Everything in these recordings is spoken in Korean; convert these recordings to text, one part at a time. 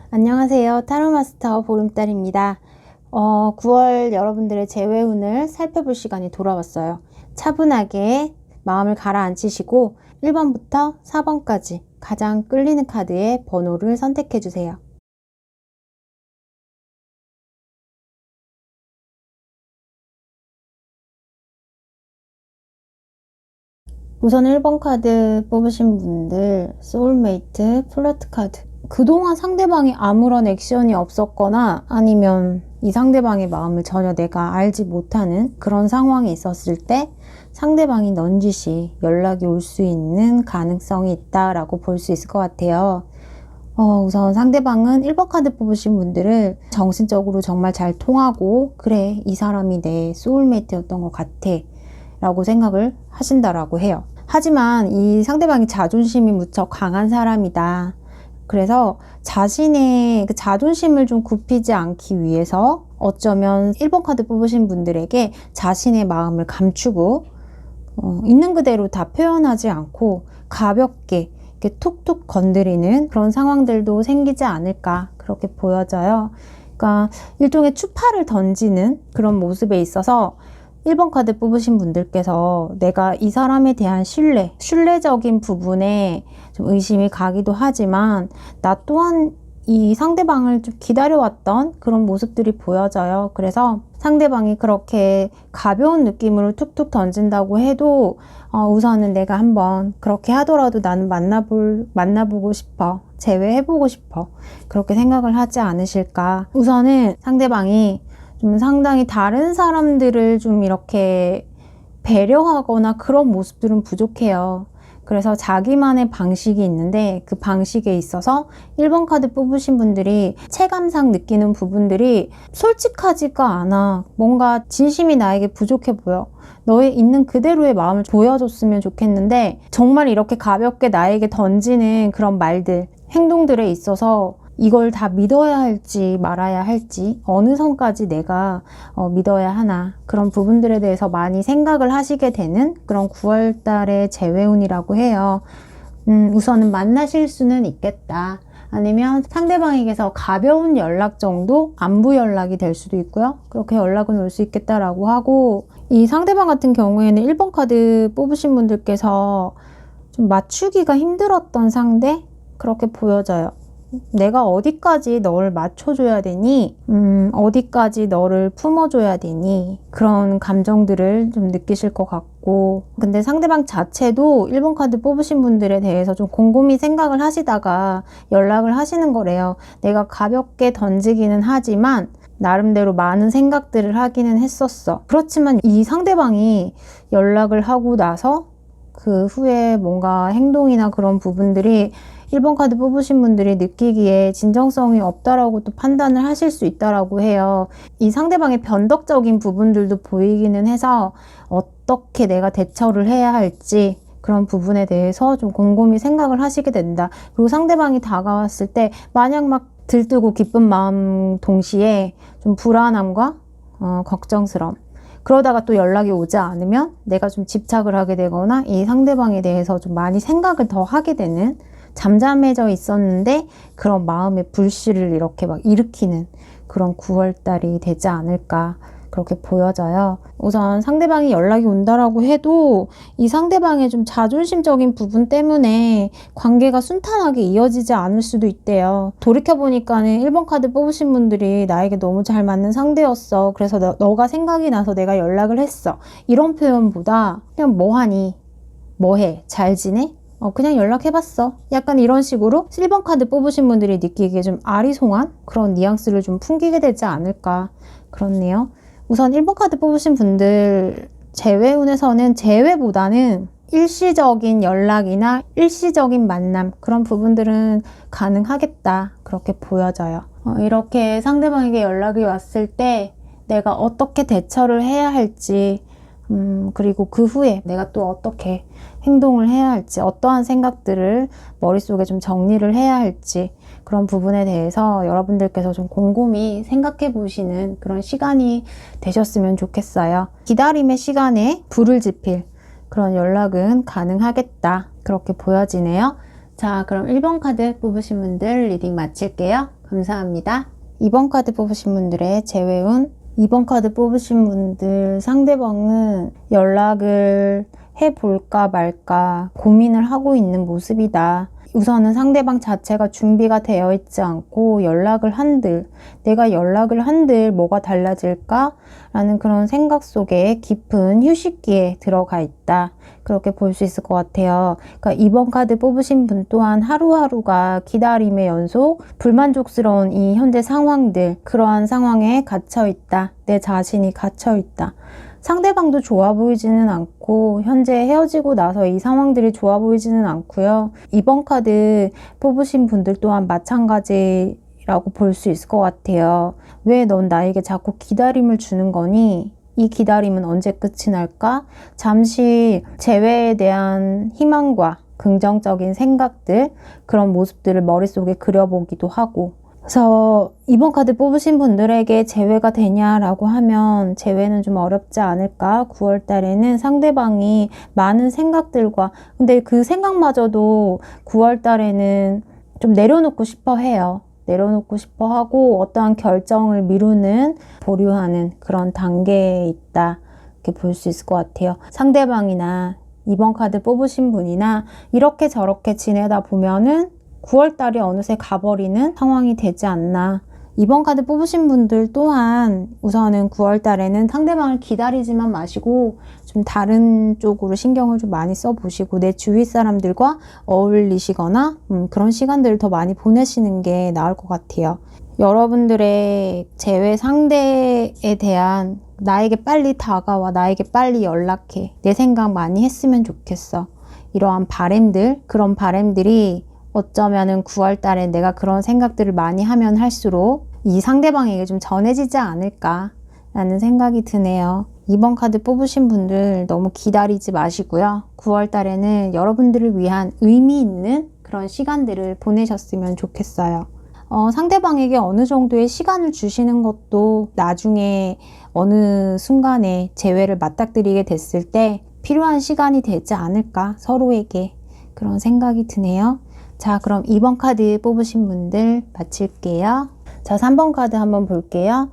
안녕하세요. 타로마스터 보름달입니다. 9월 여러분들의 재회운을 살펴볼 시간이 돌아왔어요. 차분하게 마음을 가라앉히시고 1번부터 4번까지 가장 끌리는 카드의 번호를 선택해 주세요. 우선 1번 카드 뽑으신 분들, 소울메이트, 플러트 카드. 그동안 상대방이 아무런 액션이 없었거나 아니면 이 상대방의 마음을 전혀 내가 알지 못하는 그런 상황이 있었을 때 상대방이 넌지시 연락이 올 수 있는 가능성이 있다라고 볼 수 있을 것 같아요. 우선 상대방은 1번 카드 뽑으신 분들을 정신적으로 정말 잘 통하고, 그래, 이 사람이 내 소울메이트였던 것 같아 라고 생각을 하신다라고 해요. 하지만 이 상대방이 자존심이 무척 강한 사람이다. 그래서 자신의 그 자존심을 좀 굽히지 않기 위해서 어쩌면 1번 카드 뽑으신 분들에게 자신의 마음을 감추고 있는 그대로 다 표현하지 않고 가볍게 이렇게 툭툭 건드리는 그런 상황들도 생기지 않을까, 그렇게 보여져요. 그러니까 일종의 추파를 던지는 그런 모습에 있어서 1번 카드 뽑으신 분들께서 내가 이 사람에 대한 신뢰적인 부분에 좀 의심이 가기도 하지만 나 또한 이 상대방을 좀 기다려왔던 그런 모습들이 보여져요. 그래서 상대방이 그렇게 가벼운 느낌으로 툭툭 던진다고 해도 우선은 내가 한번 그렇게 하더라도 나는 만나보고 싶어, 재회해보고 싶어, 그렇게 생각을 하지 않으실까. 우선은 상대방이 좀 상당히 다른 사람들을 좀 이렇게 배려하거나 그런 모습들은 부족해요. 그래서 자기만의 방식이 있는데 그 방식에 있어서 1번 카드 뽑으신 분들이 체감상 느끼는 부분들이 솔직하지가 않아. 뭔가 진심이 나에게 부족해 보여. 너의 있는 그대로의 마음을 보여줬으면 좋겠는데 정말 이렇게 가볍게 나에게 던지는 그런 말들, 행동들에 있어서 이걸 다 믿어야 할지 말아야 할지, 어느 선까지 내가 믿어야 하나, 그런 부분들에 대해서 많이 생각을 하시게 되는 그런 9월 달의 재회운이라고 해요. 우선은 만나실 수는 있겠다. 아니면 상대방에게서 가벼운 연락 정도, 안부 연락이 될 수도 있고요. 그렇게 연락은 올 수 있겠다라고 하고, 이 상대방 같은 경우에는 1번 카드 뽑으신 분들께서 좀 맞추기가 힘들었던 상대? 그렇게 보여져요. 내가 어디까지 너를 맞춰줘야 되니? 어디까지 너를 품어줘야 되니? 그런 감정들을 좀 느끼실 것 같고, 근데 상대방 자체도 1번 카드 뽑으신 분들에 대해서 좀 곰곰이 생각을 하시다가 연락을 하시는 거래요. 내가 가볍게 던지기는 하지만 나름대로 많은 생각들을 하기는 했었어. 그렇지만 이 상대방이 연락을 하고 나서 그 후에 뭔가 행동이나 그런 부분들이 1번 카드 뽑으신 분들이 느끼기에 진정성이 없다라고 또 판단을 하실 수 있다라고 해요. 이 상대방의 변덕적인 부분들도 보이기는 해서 어떻게 내가 대처를 해야 할지 그런 부분에 대해서 좀 곰곰이 생각을 하시게 된다. 그리고 상대방이 다가왔을 때 마냥 막 들뜨고 기쁜 마음 동시에 좀 불안함과 걱정스러움, 그러다가 또 연락이 오지 않으면 내가 좀 집착을 하게 되거나 이 상대방에 대해서 좀 많이 생각을 더 하게 되는, 잠잠해져 있었는데 그런 마음의 불씨를 이렇게 막 일으키는 그런 9월달이 되지 않을까, 그렇게 보여져요. 우선 상대방이 연락이 온다라고 해도 이 상대방의 좀 자존심적인 부분 때문에 관계가 순탄하게 이어지지 않을 수도 있대요. 돌이켜보니까는 1번 카드 뽑으신 분들이 나에게 너무 잘 맞는 상대였어. 그래서 너가 생각이 나서 내가 연락을 했어. 이런 표현보다 그냥 뭐하니? 뭐해? 잘 지내? 그냥 연락해봤어. 약간 이런 식으로 1번 카드 뽑으신 분들이 느끼기에 좀 아리송한 그런 뉘앙스를 좀 풍기게 되지 않을까, 그렇네요. 우선 1번 카드 뽑으신 분들 재회운에서는 재회보다는 일시적인 연락이나 일시적인 만남, 그런 부분들은 가능하겠다, 그렇게 보여져요. 이렇게 상대방에게 연락이 왔을 때 내가 어떻게 대처를 해야 할지, 그리고 그 후에 내가 또 어떻게 행동을 해야 할지, 어떠한 생각들을 머릿속에 좀 정리를 해야 할지, 그런 부분에 대해서 여러분들께서 좀 곰곰이 생각해 보시는 그런 시간이 되셨으면 좋겠어요. 기다림의 시간에 불을 지필 그런 연락은 가능하겠다, 그렇게 보여지네요. 자, 그럼 1번 카드 뽑으신 분들 리딩 마칠게요. 감사합니다. 2번 카드 뽑으신 분들의 재회운. 2번 카드 뽑으신 분들 상대방은 연락을 해볼까 말까 고민을 하고 있는 모습이다. 우선은 상대방 자체가 준비가 되어 있지 않고 연락을 한들, 내가 연락을 한들 뭐가 달라질까? 라는 그런 생각 속에 깊은 휴식기에 들어가 있다. 그렇게 볼 수 있을 것 같아요. 그러니까 2번 카드 뽑으신 분 또한 하루하루가 기다림의 연속, 불만족스러운 이 현재 상황들, 그러한 상황에 갇혀 있다. 내 자신이 갇혀 있다. 상대방도 좋아 보이지는 않고 현재 헤어지고 나서 이 상황들이 좋아 보이지는 않고요. 2번 카드 뽑으신 분들 또한 마찬가지라고 볼 수 있을 것 같아요. 왜 넌 나에게 자꾸 기다림을 주는 거니? 이 기다림은 언제 끝이 날까? 잠시 재회에 대한 희망과 긍정적인 생각들, 그런 모습들을 머릿속에 그려보기도 하고, 그래서 2번 카드 뽑으신 분들에게 재회가 되냐라고 하면 재회는 좀 어렵지 않을까? 9월 달에는 상대방이 많은 생각들과, 근데 그 생각마저도 9월 달에는 좀 내려놓고 싶어 해요. 내려놓고 싶어 하고 어떠한 결정을 미루는, 보류하는 그런 단계에 있다. 이렇게 볼 수 있을 것 같아요. 상대방이나 2번 카드 뽑으신 분이나 이렇게 저렇게 지내다 보면은 9월 달이 어느새 가버리는 상황이 되지 않나. 2번 카드 뽑으신 분들 또한 우선은 9월 달에는 상대방을 기다리지만 마시고 좀 다른 쪽으로 신경을 좀 많이 써보시고 내 주위 사람들과 어울리시거나 그런 시간들을 더 많이 보내시는 게 나을 것 같아요. 여러분들의 재회 상대에 대한 나에게 빨리 다가와, 나에게 빨리 연락해, 내 생각 많이 했으면 좋겠어. 이러한 바램들, 그런 바램들이 어쩌면은 9월 달에 내가 그런 생각들을 많이 하면 할수록 이 상대방에게 좀 전해지지 않을까 라는 생각이 드네요. 2번 카드 뽑으신 분들 너무 기다리지 마시고요. 9월 달에는 여러분들을 위한 의미 있는 그런 시간들을 보내셨으면 좋겠어요. 상대방에게 어느 정도의 시간을 주시는 것도 나중에 어느 순간에 재회를 맞닥뜨리게 됐을 때 필요한 시간이 되지 않을까, 서로에게. 그런 생각이 드네요. 자, 그럼 2번 카드 뽑으신 분들 마칠게요. 자, 3번 카드 한번 볼게요.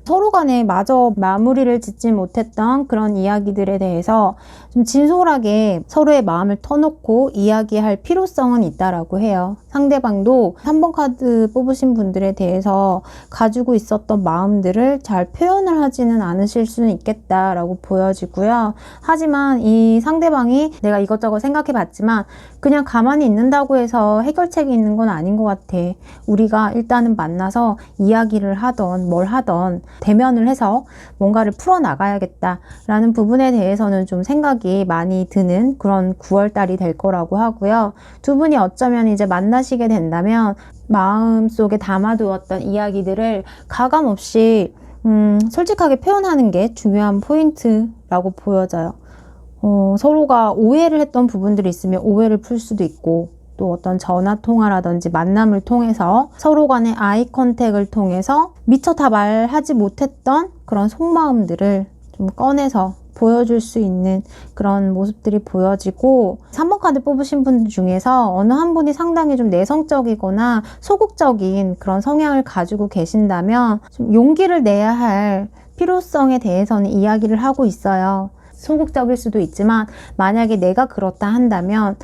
서로 간에 마저 마무리를 짓지 못했던 그런 이야기들에 대해서 좀 진솔하게 서로의 마음을 터놓고 이야기할 필요성은 있다라고 해요. 상대방도 3번 카드 뽑으신 분들에 대해서 가지고 있었던 마음들을 잘 표현을 하지는 않으실 수는 있겠다라고 보여지고요. 하지만 이 상대방이 내가 이것저것 생각해 봤지만 그냥 가만히 있는다고 해서 해결책이 있는 건 아닌 것 같아. 우리가 일단은 만나서 이야기를 하던 뭘 하던 대면을 해서 뭔가를 풀어나가야겠다라는 부분에 대해서는 좀 생각이 많이 드는 그런 9월달이 될 거라고 하고요. 두 분이 어쩌면 이제 만나시게 된다면 마음속에 담아두었던 이야기들을 가감없이 솔직하게 표현하는 게 중요한 포인트라고 보여져요. 서로가 오해를 했던 부분들이 있으면 오해를 풀 수도 있고 또 어떤 전화 통화라든지 만남을 통해서 서로 간의 아이 컨택을 통해서 미처 다 말하지 못했던 그런 속마음들을 좀 꺼내서 보여줄 수 있는 그런 모습들이 보여지고 3번 카드 뽑으신 분들 중에서 어느 한 분이 상당히 좀 내성적이거나 소극적인 그런 성향을 가지고 계신다면 좀 용기를 내야 할 필요성에 대해서는 이야기를 하고 있어요. 소극적일 수도 있지만 만약에 내가 그렇다 한다면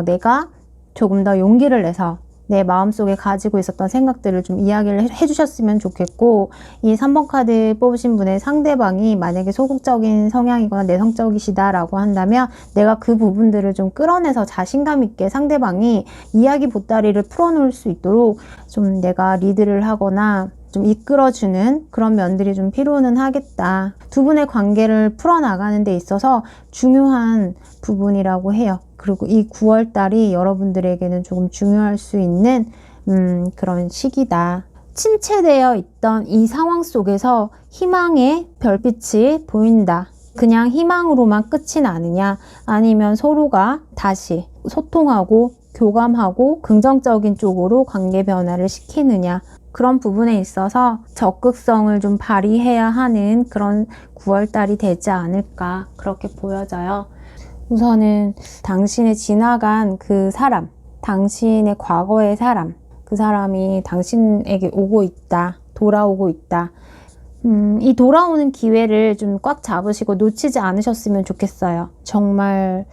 내가 조금 더 용기를 내서 내 마음속에 가지고 있었던 생각들을 좀 이야기를 해주셨으면 좋겠고 이 3번 카드 뽑으신 분의 상대방이 만약에 소극적인 성향이거나 내성적이시다라고 한다면 내가 그 부분들을 좀 끌어내서 자신감 있게 상대방이 이야기 보따리를 풀어놓을 수 있도록 좀 내가 리드를 하거나 좀 이끌어주는 그런 면들이 좀 필요는 하겠다. 두 분의 관계를 풀어나가는 데 있어서 중요한 부분이라고 해요. 그리고 이 9월 달이 여러분들에게는 조금 중요할 수 있는 그런 시기다. 침체되어 있던 이 상황 속에서 희망의 별빛이 보인다. 그냥 희망으로만 끝이 나느냐 아니면 서로가 다시 소통하고 교감하고 긍정적인 쪽으로 관계 변화를 시키느냐 그런 부분에 있어서 적극성을 좀 발휘해야 하는 그런 9월달이 되지 않을까 그렇게 보여져요. 우선은 당신의 지나간 그 사람, 당신의 과거의 사람, 그 사람이 당신에게 오고 있다. 돌아오고 있다. 이 돌아오는 기회를 좀 꽉 잡으시고 놓치지 않으셨으면 좋겠어요. 정말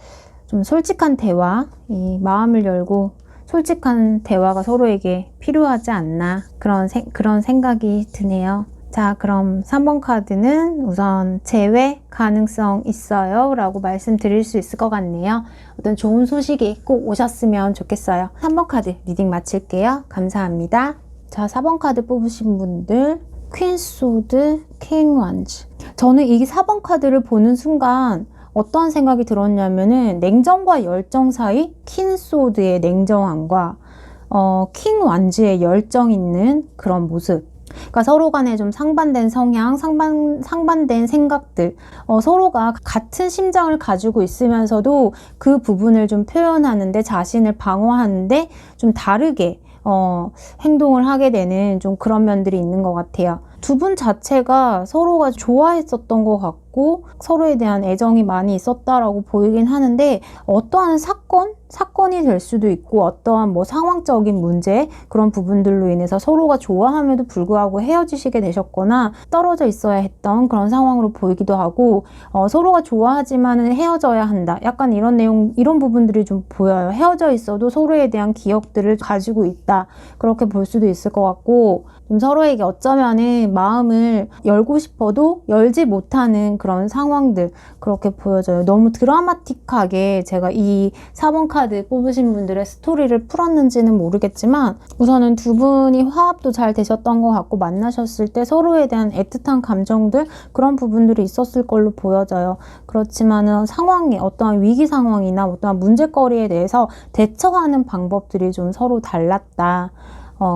좀 솔직한 대화, 이 마음을 열고 솔직한 대화가 서로에게 필요하지 않나 그런 생각이 드네요. 자, 그럼 3번 카드는 우선 재회 가능성 있어요 라고 말씀드릴 수 있을 것 같네요. 어떤 좋은 소식이 꼭 오셨으면 좋겠어요. 3번 카드 리딩 마칠게요. 감사합니다. 자, 4번 카드 뽑으신 분들 퀸 소드, 킹 wands. 저는 이 4번 카드를 보는 순간 어떠한 생각이 들었냐면은 냉정과 열정 사이 퀸 소드의 냉정함과 킹 완즈의 열정 있는 그런 모습. 그러니까 서로 간에 좀 상반된 성향, 상반된 생각들, 서로가 같은 심장을 가지고 있으면서도 그 부분을 좀 표현하는데 자신을 방어하는데 좀 다르게 행동을 하게 되는 좀 그런 면들이 있는 것 같아요. 두 분 자체가 서로가 좋아했었던 것 같고 서로에 대한 애정이 많이 있었다라고 보이긴 하는데 어떠한 사건이 될 수도 있고 어떠한 뭐 상황적인 문제 그런 부분들로 인해서 서로가 좋아함에도 불구하고 헤어지시게 되셨거나 떨어져 있어야 했던 그런 상황으로 보이기도 하고 서로가 좋아하지만은 헤어져야 한다. 약간 이런 부분들이 좀 보여요. 헤어져 있어도 서로에 대한 기억들을 가지고 있다. 그렇게 볼 수도 있을 것 같고 좀 서로에게 어쩌면은 마음을 열고 싶어도 열지 못하는 그런 상황들 그렇게 보여져요. 너무 드라마틱하게 제가 이 4번 카드 뽑으신 분들의 스토리를 풀었는지는 모르겠지만 우선은 두 분이 화합도 잘 되셨던 것 같고 만나셨을 때 서로에 대한 애틋한 감정들 그런 부분들이 있었을 걸로 보여져요. 그렇지만은 상황이 어떠한 위기 상황이나 어떠한 문제거리에 대해서 대처하는 방법들이 좀 서로 달랐다.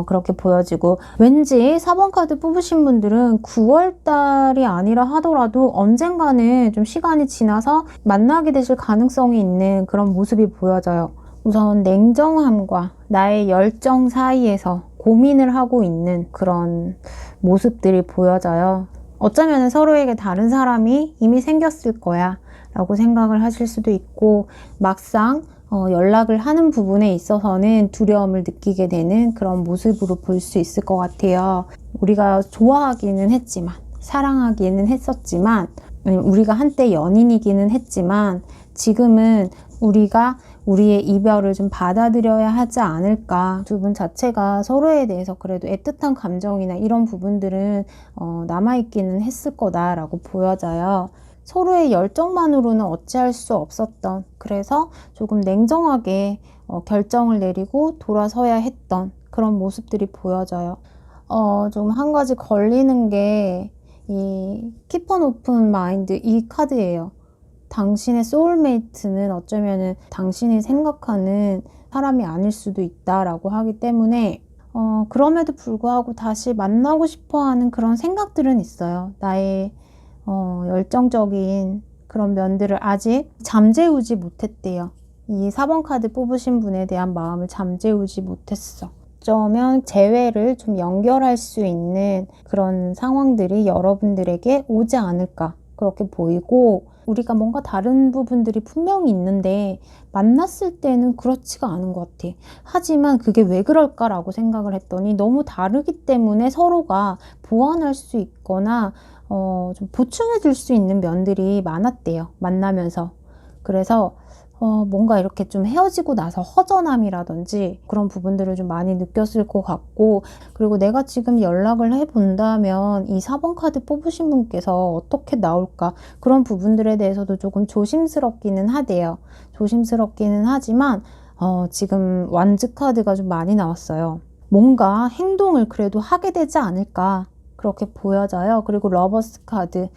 그렇게 보여지고 왠지 4번 카드 뽑으신 분들은 9월달이 아니라 하더라도 언젠가는 좀 시간이 지나서 만나게 되실 가능성이 있는 그런 모습이 보여져요. 우선 냉정함과 나의 열정 사이에서 고민을 하고 있는 그런 모습들이 보여져요. 어쩌면 서로에게 다른 사람이 이미 생겼을 거야 라고 생각을 하실 수도 있고 막상 연락을 하는 부분에 있어서는 두려움을 느끼게 되는 그런 모습으로 볼 수 있을 것 같아요. 우리가 좋아하기는 했지만, 사랑하기는 했었지만, 우리가 한때 연인이기는 했지만, 지금은 우리가 우리의 이별을 좀 받아들여야 하지 않을까. 두 분 자체가 서로에 대해서 그래도 애틋한 감정이나 이런 부분들은 남아있기는 했을 거다라고 보여져요. 서로의 열정만으로는 어찌할 수 없었던 그래서 조금 냉정하게 결정을 내리고 돌아서야 했던 그런 모습들이 보여져요. 좀 한 가지 걸리는 게 이 Keep an open mind 이 카드예요. 당신의 소울메이트는 어쩌면은 당신이 생각하는 사람이 아닐 수도 있다라고 하기 때문에 그럼에도 불구하고 다시 만나고 싶어하는 그런 생각들은 있어요. 나의 열정적인 그런 면들을 아직 잠재우지 못했대요. 이 4번 카드 뽑으신 분에 대한 마음을 잠재우지 못했어. 어쩌면 재회를 좀 연결할 수 있는 그런 상황들이 여러분들에게 오지 않을까 그렇게 보이고 우리가 뭔가 다른 부분들이 분명히 있는데 만났을 때는 그렇지가 않은 것 같아. 하지만 그게 왜 그럴까라고 생각을 했더니 너무 다르기 때문에 서로가 보완할 수 있거나 좀 보충해 줄 수 있는 면들이 많았대요. 만나면서. 그래서 뭔가 이렇게 좀 헤어지고 나서 허전함이라든지 그런 부분들을 좀 많이 느꼈을 것 같고 그리고 내가 지금 연락을 해본다면 이 4번 카드 뽑으신 분께서 어떻게 나올까 그런 부분들에 대해서도 조금 조심스럽기는 하대요. 조심스럽기는 하지만 지금 완즈 카드가 좀 많이 나왔어요. 뭔가 행동을 그래도 하게 되지 않을까 그렇게 보여져요. 그리고 러버스 카드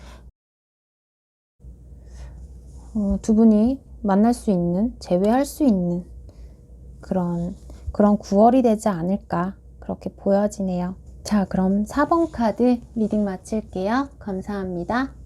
두 분이 만날 수 있는, 재회할 수 있는 그런 9월이 되지 않을까 그렇게 보여지네요. 자, 그럼 4번 카드 리딩 마칠게요. 감사합니다.